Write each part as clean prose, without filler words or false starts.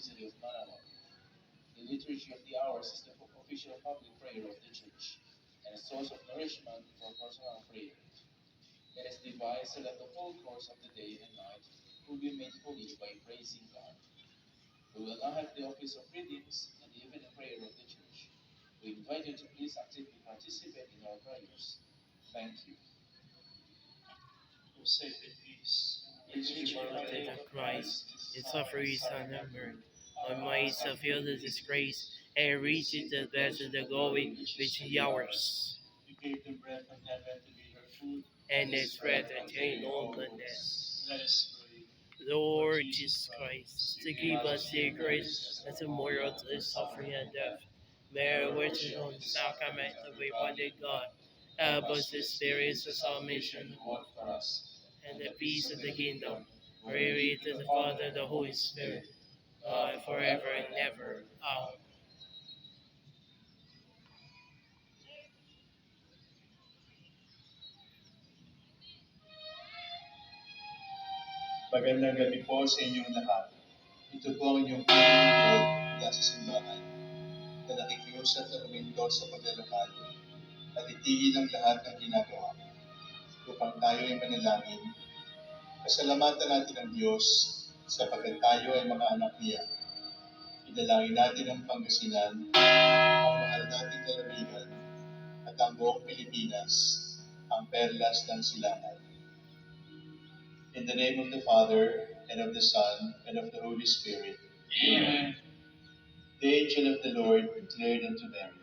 city of Manaoag. The Liturgy of the Hours is the official public prayer of the Church and a source of nourishment for personal prayer. It is devised so that the whole course of the day and night will be made holy by praising God. We will now have the office of readings and the evening prayer of the Church. We invite you to please actively participate in our prayers. Thank you. O sacred peace, in which Partaker of Christ, his sufferings unhampered, on my feel the disgrace, and reach it the best of the glory which is ours. you gave them bread from heaven to be their food, And its bread attained all goodness. let us pray. Lord Jesus Christ, to give us your grace as a memorial to his suffering and death, may our witness on the sacrament of the body God, help us to experience the salvation Work for us. and the peace of the kingdom. Glory to the Father, the Holy Spirit, God forever and ever. Amen. Magandang gabi po sa inyong lahat. Ito po ang inyong pagkakulog mula sa simbahan na nakikiusap na huminto sa paglalakad at itigil ang lahat ng ginagawa upang tayo ay manalangin. Pasalamatan natin ang Diyos sapagkat tayo ay mga anak niya. Idalangin natin ang Pangasinan, ang mahal nating lalawigan at ang buong Pilipinas, ang perlas ng silangan. In the name of the Father, and of the Son, and of the Holy Spirit. Amen. The angel of the Lord declared unto Mary,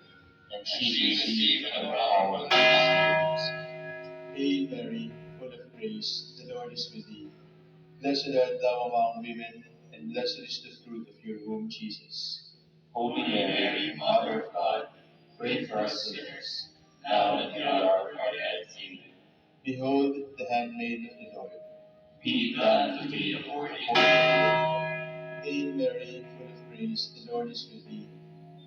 And she received the power of the Spirit. Hail Mary, full of grace, the Lord is with thee. Blessed art thou among women, and blessed is the fruit of your womb, Jesus. Holy Mary, Mother of God, pray for us sinners, now and at the hour of our death. Amen. Behold the handmaid of the Lord. Be it done to me according to your will. Hail Mary, full of grace, the Lord is with thee.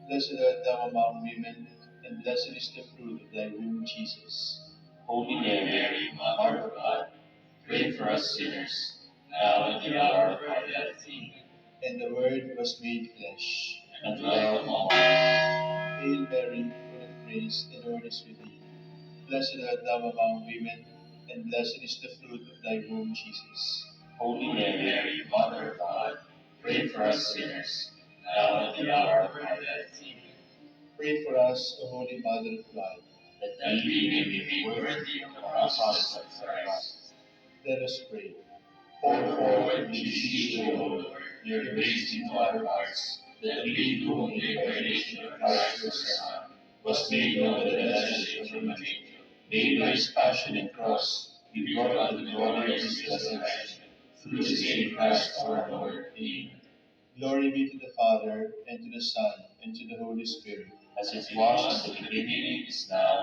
Blessed art thou among women, and blessed is the fruit of thy womb, Jesus. Holy Mary, Mother of God, pray for us sinners, now and at the hour of our death. Amen. And the Word was made flesh, And dwelt among us. Hail Mary, full of grace, the Lord is with thee. Blessed art thou among women, and blessed is the fruit of thy womb, Jesus. Holy Mary, Mother of God, pray for us sinners, now and at the hour of our death. Amen. Pray for us, O Holy Mother of God. That we may be made worthy of the promises of Christ. Let us pray. Pour forward, we beseech you, O Lord, your grace into our hearts, that we, whom the incarnation of Christ your Son was made known at the message from an angel, made by his passion and cross, be brought unto the glory of his resurrection, through the same Christ our Lord. Amen. Glory be to the Father, and to the Son, and to the Holy Spirit. As it was in the beginning, is now,